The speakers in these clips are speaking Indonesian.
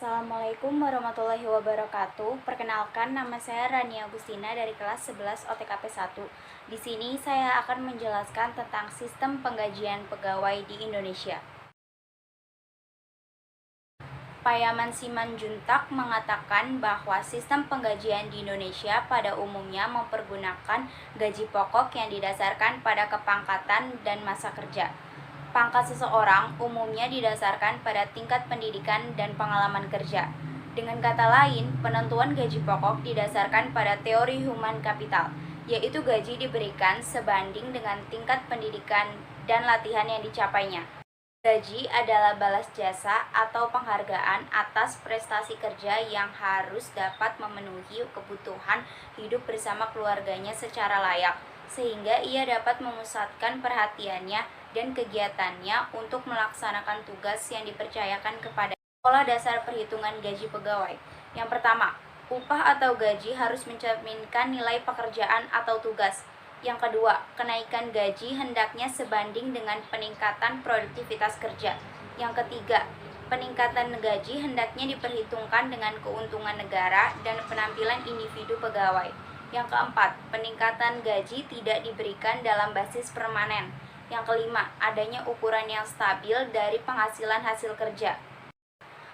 Assalamualaikum warahmatullahi wabarakatuh. Perkenalkan, nama saya Rania Agustina dari kelas 11 OTKP 1. Di sini saya akan menjelaskan tentang sistem penggajian pegawai di Indonesia. Payaman Simanjuntak mengatakan bahwa sistem penggajian di Indonesia pada umumnya mempergunakan gaji pokok yang didasarkan pada kepangkatan dan masa kerja. Pangkat seseorang umumnya didasarkan pada tingkat pendidikan dan pengalaman kerja. Dengan kata lain, penentuan gaji pokok didasarkan pada teori human capital, yaitu gaji diberikan sebanding dengan tingkat pendidikan dan latihan yang dicapainya. Gaji adalah balas jasa atau penghargaan atas prestasi kerja yang harus dapat memenuhi kebutuhan hidup bersama keluarganya secara layak, sehingga ia dapat memusatkan perhatiannya dan kegiatannya untuk melaksanakan tugas yang dipercayakan kepada. Pola dasar perhitungan gaji pegawai. Yang pertama, upah atau gaji harus mencerminkan nilai pekerjaan atau tugas. Yang kedua, kenaikan gaji hendaknya sebanding dengan peningkatan produktivitas kerja. Yang ketiga, peningkatan gaji hendaknya diperhitungkan dengan keuntungan negara dan penampilan individu pegawai. Yang keempat, peningkatan gaji tidak diberikan dalam basis permanen. Yang kelima, adanya ukuran yang stabil dari penghasilan hasil kerja.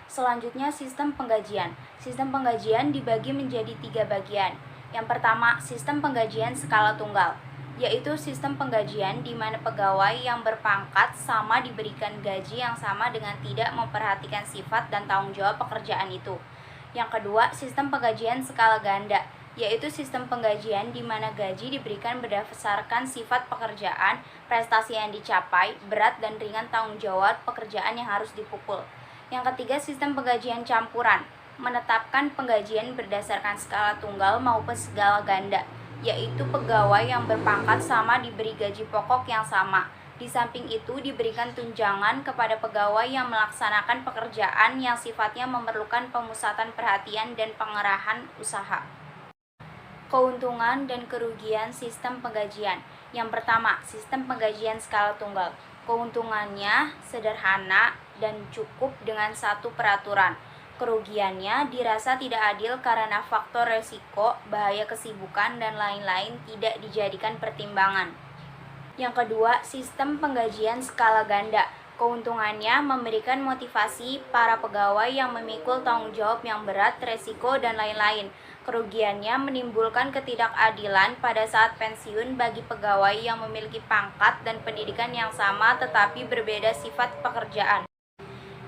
Selanjutnya, sistem penggajian. Sistem penggajian dibagi menjadi 3 bagian. Yang pertama, sistem penggajian skala tunggal, yaitu sistem penggajian di mana pegawai yang berpangkat sama diberikan gaji yang sama dengan tidak memperhatikan sifat dan tanggung jawab pekerjaan itu. Yang kedua, sistem penggajian skala ganda, yaitu sistem penggajian di mana gaji diberikan berdasarkan sifat pekerjaan, prestasi yang dicapai, berat dan ringan tanggung jawab pekerjaan yang harus dipukul. Yang ketiga, sistem penggajian campuran, menetapkan penggajian berdasarkan skala tunggal maupun skala ganda, yaitu pegawai yang berpangkat sama diberi gaji pokok yang sama. Di samping itu diberikan tunjangan kepada pegawai yang melaksanakan pekerjaan yang sifatnya memerlukan pemusatan perhatian dan pengerahan usaha. Keuntungan dan kerugian sistem penggajian. Yang pertama, sistem penggajian skala tunggal. Keuntungannya sederhana dan cukup dengan satu peraturan. Kerugiannya dirasa tidak adil karena faktor resiko, bahaya kesibukan, dan lain-lain tidak dijadikan pertimbangan. Yang kedua, sistem penggajian skala ganda. Keuntungannya memberikan motivasi para pegawai yang memikul tanggung jawab yang berat, resiko, dan lain-lain. Kerugiannya menimbulkan ketidakadilan pada saat pensiun bagi pegawai yang memiliki pangkat dan pendidikan yang sama tetapi berbeda sifat pekerjaan.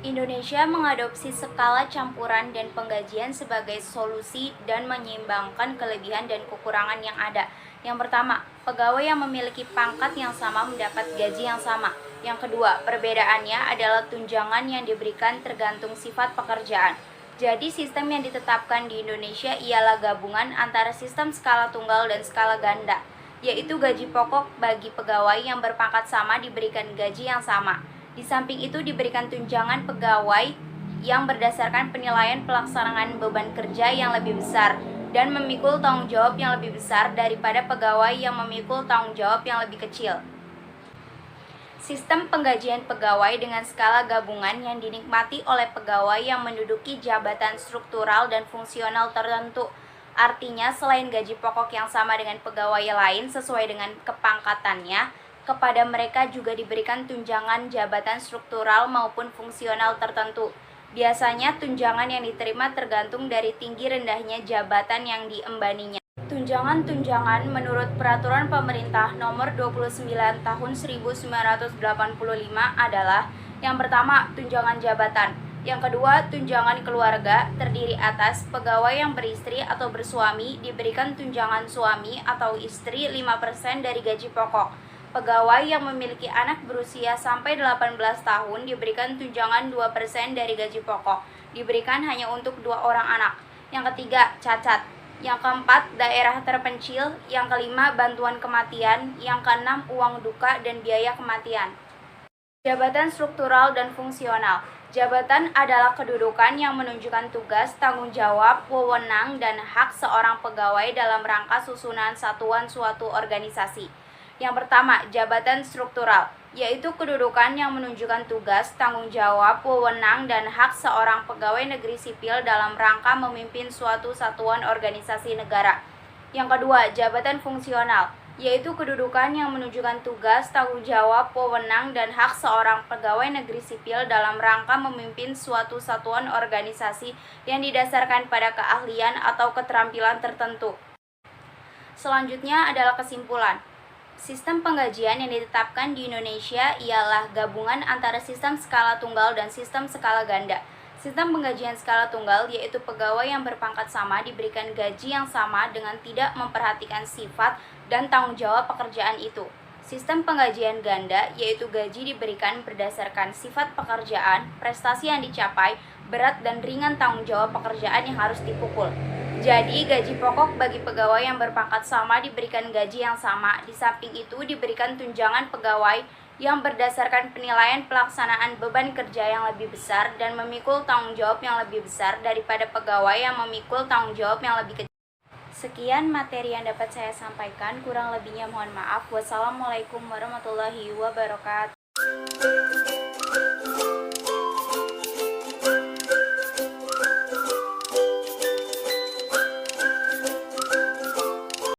Indonesia mengadopsi skala campuran dan penggajian sebagai solusi dan menyeimbangkan kelebihan dan kekurangan yang ada. Yang pertama, pegawai yang memiliki pangkat yang sama mendapat gaji yang sama. Yang kedua, perbedaannya adalah tunjangan yang diberikan tergantung sifat pekerjaan. Jadi sistem yang ditetapkan di Indonesia ialah gabungan antara sistem skala tunggal dan skala ganda, yaitu gaji pokok bagi pegawai yang berpangkat sama diberikan gaji yang sama. Di samping itu diberikan tunjangan pegawai yang berdasarkan penilaian pelaksanaan beban kerja yang lebih besar dan memikul tanggung jawab yang lebih besar daripada pegawai yang memikul tanggung jawab yang lebih kecil. Sistem penggajian pegawai dengan skala gabungan yang dinikmati oleh pegawai yang menduduki jabatan struktural dan fungsional tertentu. Artinya, selain gaji pokok yang sama dengan pegawai lain sesuai dengan kepangkatannya, kepada mereka juga diberikan tunjangan jabatan struktural maupun fungsional tertentu. Biasanya tunjangan yang diterima tergantung dari tinggi rendahnya jabatan yang diembaninya. Tunjangan-tunjangan menurut Peraturan Pemerintah Nomor 29 Tahun 1985 adalah: yang pertama, tunjangan jabatan. Yang kedua, tunjangan keluarga, terdiri atas pegawai yang beristri atau bersuami diberikan tunjangan suami atau istri 5% dari gaji pokok. Pegawai yang memiliki anak berusia sampai 18 tahun diberikan tunjangan 2% dari gaji pokok. Diberikan hanya untuk 2 orang anak. Yang ketiga, cacat. Yang keempat, daerah terpencil. Yang kelima, bantuan kematian. Yang keenam, uang duka dan biaya kematian. Jabatan struktural dan fungsional. Jabatan adalah kedudukan yang menunjukkan tugas, tanggung jawab, wewenang, dan hak seorang pegawai dalam rangka susunan satuan suatu organisasi. Yang pertama, jabatan struktural, yaitu kedudukan yang menunjukkan tugas, tanggung jawab, wewenang, dan hak seorang pegawai negeri sipil dalam rangka memimpin suatu satuan organisasi negara. Yang kedua, jabatan fungsional, yaitu kedudukan yang menunjukkan tugas, tanggung jawab, wewenang, dan hak seorang pegawai negeri sipil dalam rangka memimpin suatu satuan organisasi yang didasarkan pada keahlian atau keterampilan tertentu. Selanjutnya adalah kesimpulan. Sistem penggajian yang ditetapkan di Indonesia ialah gabungan antara sistem skala tunggal dan sistem skala ganda. Sistem penggajian skala tunggal yaitu pegawai yang berpangkat sama diberikan gaji yang sama dengan tidak memperhatikan sifat dan tanggung jawab pekerjaan itu. Sistem penggajian ganda yaitu gaji diberikan berdasarkan sifat pekerjaan, prestasi yang dicapai, berat dan ringan tanggung jawab pekerjaan yang harus dipukul. Jadi, gaji pokok bagi pegawai yang berpangkat sama diberikan gaji yang sama. Di samping itu, diberikan tunjangan pegawai yang berdasarkan penilaian pelaksanaan beban kerja yang lebih besar dan memikul tanggung jawab yang lebih besar daripada pegawai yang memikul tanggung jawab yang lebih kecil. Sekian materi yang dapat saya sampaikan, kurang lebihnya mohon maaf. Wassalamualaikum warahmatullahi wabarakatuh.